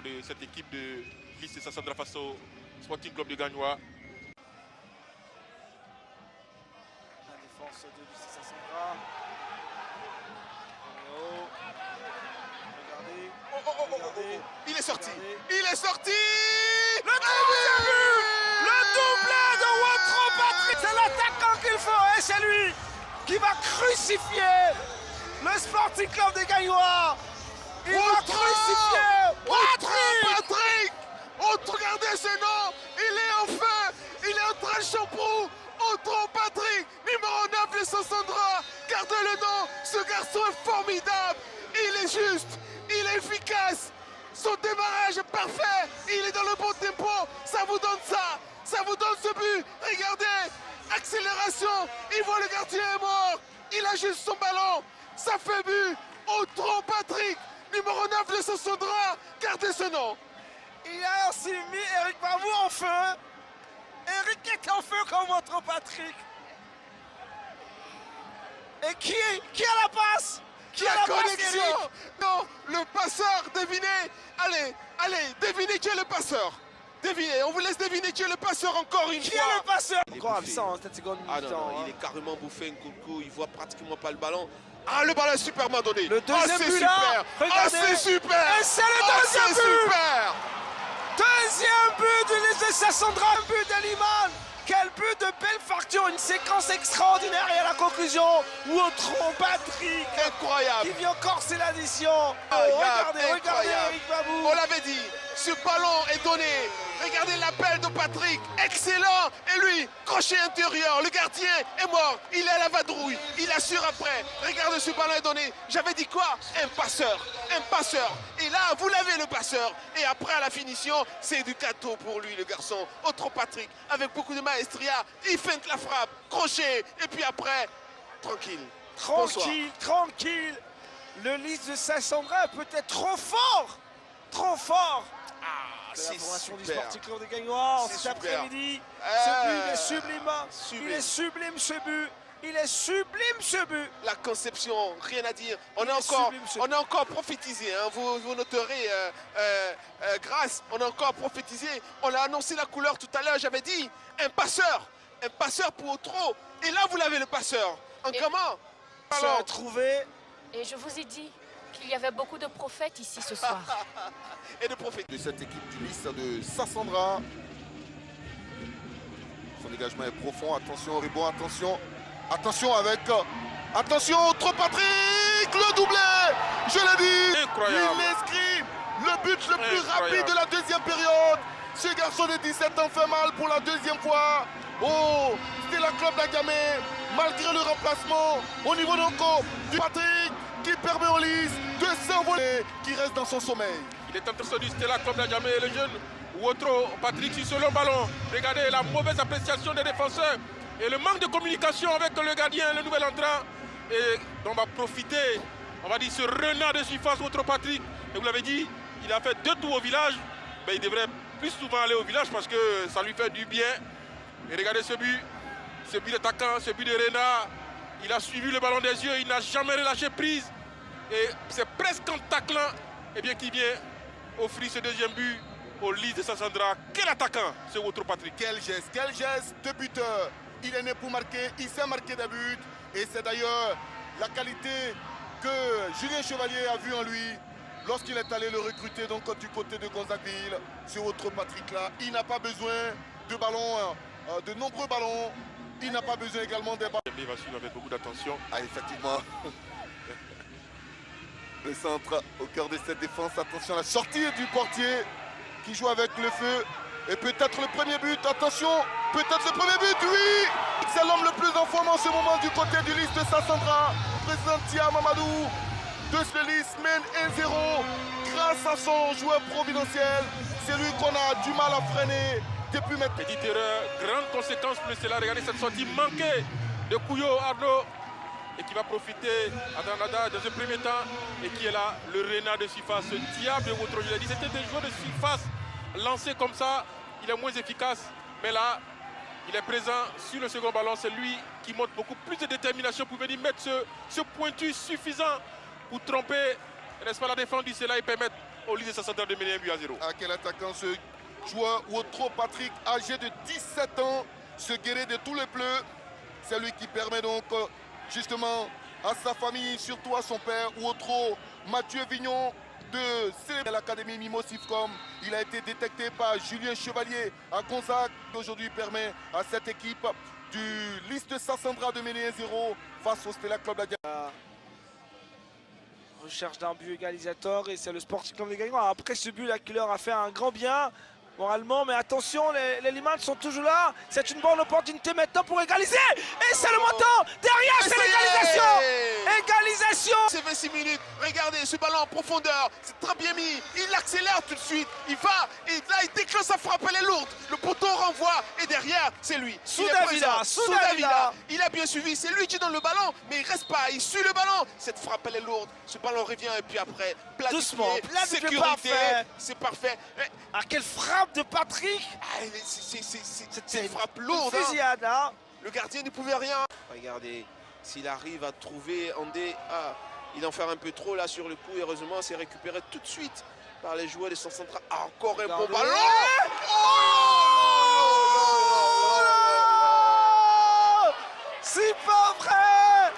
de cette équipe de Lycée Sassandra face au Sporting Club de Gagnoa. La défense de Lycée Sassandra. Regardez. Regardez. Il est sorti. Regardez. Il est sorti. Le troisième but. Le doublé de Watro Patrick. C'est l'attaquant qu'il faut et c'est lui qui va crucifier le Sporting Club de Gagnoa. Il va crucifier Patrick. Regardez ce nom. Il est en feu. Il est en train de champrou. Watro Patrick, numéro 9 de Sassandra. Gardez le nom. Ce garçon est formidable. Il est juste. Il est efficace. Son démarrage est parfait. Il est dans le bon tempo. Ça vous donne ça. Ça vous donne ce but. Regardez. Accélération. Il voit le gardien est mort. Il a juste son ballon. Ça fait but. Watro Patrick, numéro 9 de Sassandra. Gardez ce nom. Il a aussi mis Eric Bavou en feu. Eric est en feu comme Watro Patrick. Et qui a la passe? Qui a la connexion? passe, Non, le passeur, devinez. Allez, devinez qui est le passeur. Devinez, on vous laisse deviner qui est le passeur encore une Qui fois. est le passeur? Il est Encore bouffé. absent, cette seconde Ah mi-temps. non, hein. il est carrément bouffé, Nkunku, il voit pratiquement pas le ballon. Ah, le ballon est superment donné. Le deuxième c'est but là, super. regardez. C'est super. Et c'est le deuxième c'est but. super. Deuxième but du Lycée Sassandra, un but d'Aliman. Quel but de belle facture, une séquence extraordinaire et à la conclusion, Watro Patrick Incroyable. qui vient corser l'addition. Regardez Incroyable. Eric Babou. On l'avait dit, ce ballon est donné. Regardez l'appel de Patrick, excellent. Et lui, crochet intérieur, le gardien est mort. Il est à la vadrouille, il assure après. Regardez, ce ballon est donné. J'avais dit quoi? Un passeur, un passeur. Et là, vous l'avez le passeur. Et après, à la finition, c'est du gâteau pour lui, le garçon. Watro Patrick, avec beaucoup de maestria, il feinte la frappe, crochet. Et puis après, tranquille. Bonsoir. Tranquille. Le Lycée Sassandra est peut-être trop fort. Trop fort. C'est L'information du super. Sporting Club de Gagnoa C'est cet super. après-midi. Ce but est Sublime. sublime. Il est sublime ce but. Il est sublime ce but. La conception, rien à dire. On Il a est encore, sublime, ce on a encore prophétisé. Hein. Vous noterez, grâce, on a encore prophétisé. On a annoncé la couleur tout à l'heure. J'avais dit un passeur pour Watro. Et là, vous l'avez le passeur. En comment? Alors, trouvé. Et je vous ai dit qu'il y avait beaucoup de prophètes ici ce soir. Et de prophète. De cette équipe du Lycée de Sassandra. Son dégagement est profond. Attention au rebond, attention avec... Attention, Watro Patrick, le doublé. Je l'ai dit. Incroyable. Il inscrit le but le plus Incroyable. rapide de la deuxième période. Ce garçon de 17 ans fait mal pour la deuxième fois. Oh, c'était la club d'Agamé. Malgré le remplacement au niveau du Patrick qui permet au Lys de s'envoler, qui reste dans son sommeil. Il est en train de Stella comme la Jamé et le jeune Watro Patrick sur ce long ballon. Regardez la mauvaise appréciation des défenseurs et le manque de communication avec le gardien, le nouvel entrant. Et on va profiter, on va dire, ce renard de surface Watro Patrick. Et vous l'avez dit, il a fait 2 tours au village. Mais il devrait plus souvent aller au village parce que ça lui fait du bien. Et regardez ce but d'attaquant, ce but de renard. Il a suivi le ballon des yeux, il n'a jamais relâché prise. Et c'est presque en taclant qu'il vient offrir ce deuxième but au Lycée de Sassandra. Quel attaquant, ce Watro Patrick. Quel geste de buteur. Il est né pour marquer, il sait marquer des buts. Et c'est d'ailleurs la qualité que Julien Chevalier a vue en lui lorsqu'il est allé le recruter donc du côté de Gonzagueville. Ce Watro Patrick-là, il n'a pas besoin de ballons, de nombreux ballons. Il n'a pas besoin également des ballons. Il va suivre avec beaucoup d'attention. Ah, effectivement. Le centre au cœur de cette défense. Attention à la sortie du portier qui joue avec le feu. Et peut-être le premier but. Attention, peut-être le premier but, oui. C'est l'homme le plus en forme en ce moment du côté du Lys de Sassandra. Président Tia Mamadou de ce Lys mène 1-0 grâce à son joueur providentiel. C'est lui qu'on a du mal à freiner depuis maintenant. Petite erreur, grande conséquence pour le Stella. Regardez cette sortie manquée de Kouyo Arnaud. Et qui va profiter à Danada dans un premier temps. Et qui est là, le renard de surface. Ce diable de Watro. Je l'ai dit, c'était des joueurs de surface lancés comme ça. Il est moins efficace. Mais là, il est présent sur le second ballon. C'est lui qui montre beaucoup plus de détermination pour venir mettre ce pointu suffisant pour tromper, n'est-ce pas, la défense du Stella et permettre au lycée Sassandra de mener 1 but à 0. À quel attaquant ce joueur Wotro Patrick, âgé de 17 ans, ce guerrier de tous les bleus. C'est lui qui permet donc justement à sa famille, surtout à son père, Wotro Mathieu Vignon, de célébrer l'Académie Mimosifcom. Il a été détecté par Julien Chevalier à Gonzague. Aujourd'hui permet à cette équipe du Lys de Sassandra de mener 1-0 face au Stella Club d'Adia. Recherche d'un but égalisateur et c'est le Sporting Club de Gagnois. Après ce but, la qui leur a fait un grand bien moralement, mais attention, les Limans sont toujours là. C'est une bonne opportunité maintenant pour égaliser. Et c'est le montant. Derrière, c'est l'égalisation. Égalisation. C'est 26 minutes. Regardez ce ballon en profondeur. C'est très bien mis. Il accélère tout de suite. Il va. Et là, il déclenche sa frappe. Elle est lourde. Le poteau renvoie. Et derrière, c'est lui. Soudavila. Il a bien suivi. C'est lui qui donne le ballon. Mais il reste pas. Il suit le ballon. Cette frappe, elle est lourde. Ce ballon revient. Et puis après, doucement. Sécurité. C'est parfait. Ah, quelle frappe de Patrick. C'est une frappe lourde. Fusillade, hein. Le gardien ne pouvait rien. Regardez, s'il arrive à trouver Andé, il en fait un peu trop là sur le coup. Heureusement, c'est récupéré tout de suite par les joueurs de son central. Encore un bon ballon. C'est pas vrai.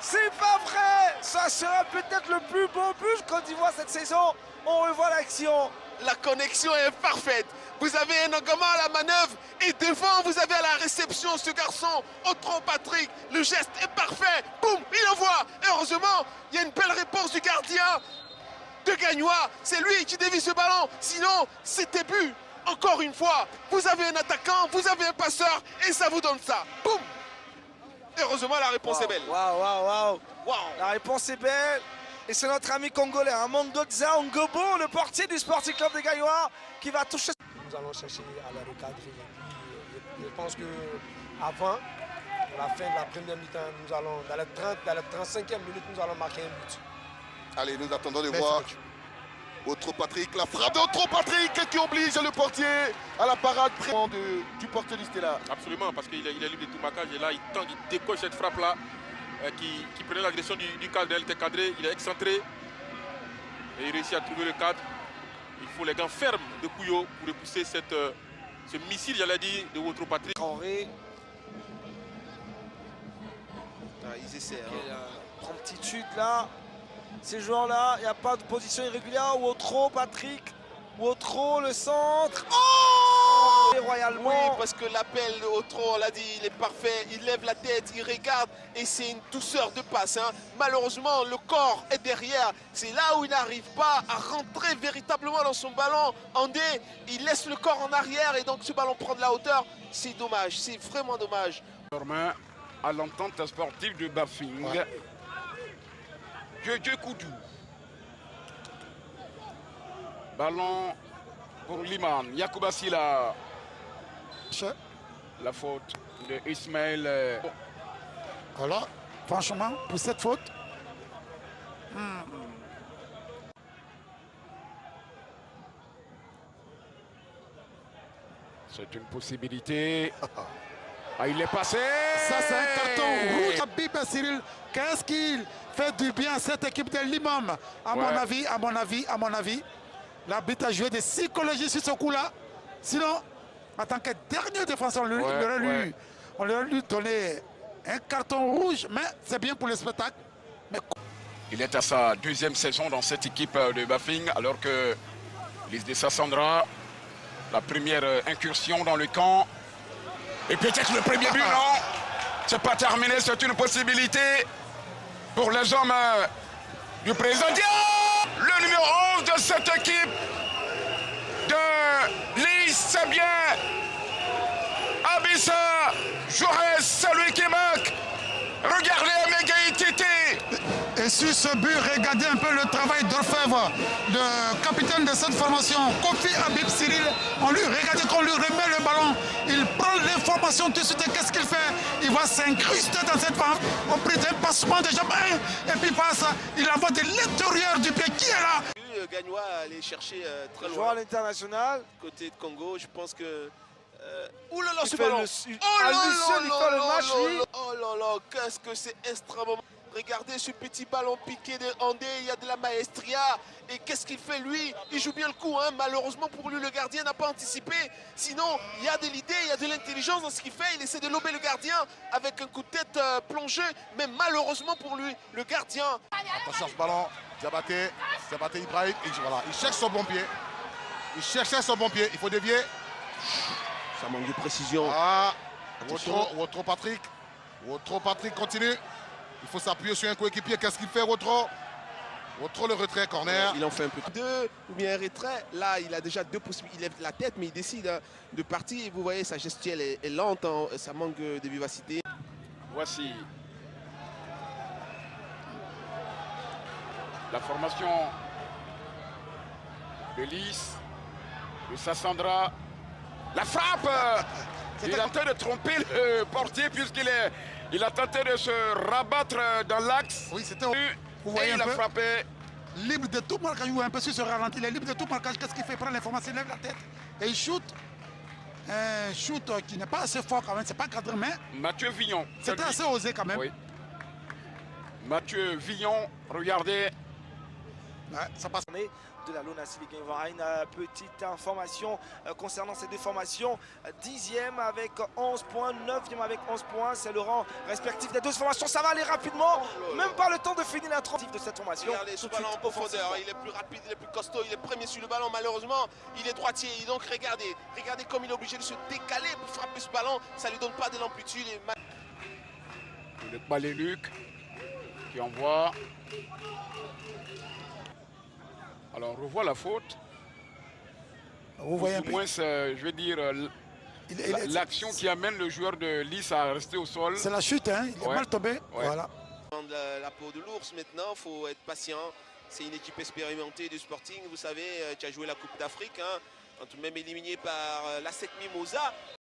C'est pas vrai. Ça sera peut-être le plus beau but Côte d'Ivoire cette saison. On revoit l'action. La connexion est parfaite. Vous avez un engagement à la manœuvre et devant, vous avez à la réception ce garçon, Wotro Patrick. Le geste est parfait. Boum, il envoie. Heureusement, il y a une belle réponse du gardien de Gagnois. C'est lui qui dévie ce ballon. Sinon, c'était but. Encore une fois, vous avez un attaquant, vous avez un passeur et ça vous donne ça. Boum. Heureusement, la réponse est belle. Waouh. La réponse est belle. Et c'est notre ami congolais, Mondoza Ngobo, le portier du Sporting Club de Gagnois, qui va toucher. Nous allons chercher à la recadrer. Je pense qu'avant la fin de la première mi-temps, nous allons, dans la 35e minute, nous allons marquer un but. Allez, nous attendons de voir Wotro Patrick, la frappe de Wotro Patrick qui oblige le portier à la parade du portier du Stella. Absolument, parce qu'il est libre de tout marquage et là, il décoche cette frappe-là. Qui prenait l'agression du cadre, elle était cadrée, il est excentré et il réussit à trouver le cadre. Il faut les gants fermes de Pouillot pour repousser ce missile, j'allais dire, de Wotro Patrick. Ils essaient. Promptitude là, ces joueurs-là, il n'y a pas de position irrégulière. Wotro Patrick, Wotro le centre. Royalement. Oui, parce que l'appel de Wotro, on l'a dit, il est parfait. Il lève la tête, il regarde et c'est une douceur de passe. Malheureusement, le corps est derrière. C'est là où il n'arrive pas à rentrer véritablement dans son ballon. Andé, il laisse le corps en arrière et donc ce ballon prend de la hauteur. C'est dommage, c'est vraiment dommage. Normain à l'entente sportive de Bafing. Ouais. Dieu Koudou. Ballon pour Liman. Yacouba Silla. La faute de Ismaël. Voilà, franchement, pour cette faute. C'est une possibilité. Il est passé. Ça, c'est un carton rouge. Habib Cyril, qu'est-ce qu'il fait du bien à cette équipe de l'imam? À mon avis, l'arbitre a joué de psychologie sur ce coup-là. Sinon, en tant que dernier défenseur, on aurait lui donné un carton rouge, mais c'est bien pour le spectacle. Mais... Il est à sa deuxième saison dans cette équipe de Bafing, alors que Lys de Sassandra, la première incursion dans le camp. Et peut-être le premier but, non? C'est pas terminé, c'est une possibilité pour les hommes du président. Le numéro 11 de cette équipe de Lys, c'est bien Abissa Jaurès, celui qui marque. Regardez Amégaï Titi. Et sur ce but, regardez un peu le travail d'orfèvre, de capitaine de cette formation, Kofi Habib Cyril. Regardez qu'on lui remet le ballon. Il prend l'information tout de suite. Qu'est-ce qu'il fait? Il va s'incruster dans cette forme au prix d'un passement de jambe. Et puis passe, il envoie de l'intérieur du pied. Qui est là? Gagnois aller chercher très loin. Joueur à l'international. Côté de Congo, je pense que... Ouh là là, ce ballon. Oh là là, qu'est-ce que c'est extrêmement... Regardez ce petit ballon piqué de Andé, il y a de la maestria. Et qu'est-ce qu'il fait lui? Il joue bien le coup, hein. Malheureusement pour lui, le gardien n'a pas anticipé. Sinon, il y a de l'idée, il y a de l'intelligence dans ce qu'il fait. Il essaie de lober le gardien avec un coup de tête plongé. Mais malheureusement pour lui, le gardien... Attention à ce ballon, Diabaté Ibrahim, voilà, il cherche son bon pied. Il cherchait son bon pied, il faut dévier. Ça manque de précision. Ah, Wotro Patrick. Wotro Patrick continue. Il faut s'appuyer sur un coéquipier. Qu'est-ce qu'il fait, Wotro? Wotro, le retrait, corner. Il en fait un peu deux ou bien un retrait. Là, il a déjà deux possibilités. Il lève la tête, mais il décide de partir. Et vous voyez, sa gestuelle est lente, hein. Ça manque de vivacité. Voici la formation de Lys, de Sassandra. La frappe! Il a tenté de tromper le portier puisqu'il a tenté de se rabattre dans l'axe. Oui, c'était... Vous voyez, il a frappé. Libre de tout marquage, un peu sur ce ralenti, il est libre de tout marquage. Qu'est-ce qu'il fait? Il prend l'information, il lève la tête et il shoot. Un shoot qui n'est pas assez fort quand même, c'est pas cadré, mais... Mathieu Villon. C'était assez osé quand même. Oui. Mathieu Villon, regardez. Ouais, ça passe. De la Lona Civic. Il y aura une petite information concernant ces deux formations. 10e avec 11 points, 9e avec 11 points. C'est le rang respectif des deux formations. Ça va aller rapidement. Même pas le temps de finir l'intro de cette formation. Regardez ce ballon en profondeur. Il est plus rapide, il est plus costaud, il est premier sur le ballon. Malheureusement, il est droitier. Et donc regardez comme il est obligé de se décaler pour frapper ce ballon. Ça ne lui donne pas de l'amplitude. Le Baléluc qui envoie. Alors on revoit la faute. Vous voyez un peu. Au moins, je veux dire, l'action qui amène le joueur de Lys à rester au sol. C'est la chute, hein. Il est mal tombé. Ouais. Voilà. La peau de l'ours maintenant, il faut être patient. C'est une équipe expérimentée du Sporting. Vous savez, tu as joué la Coupe d'Afrique, hein, même éliminé par l'ASEC Mimosa.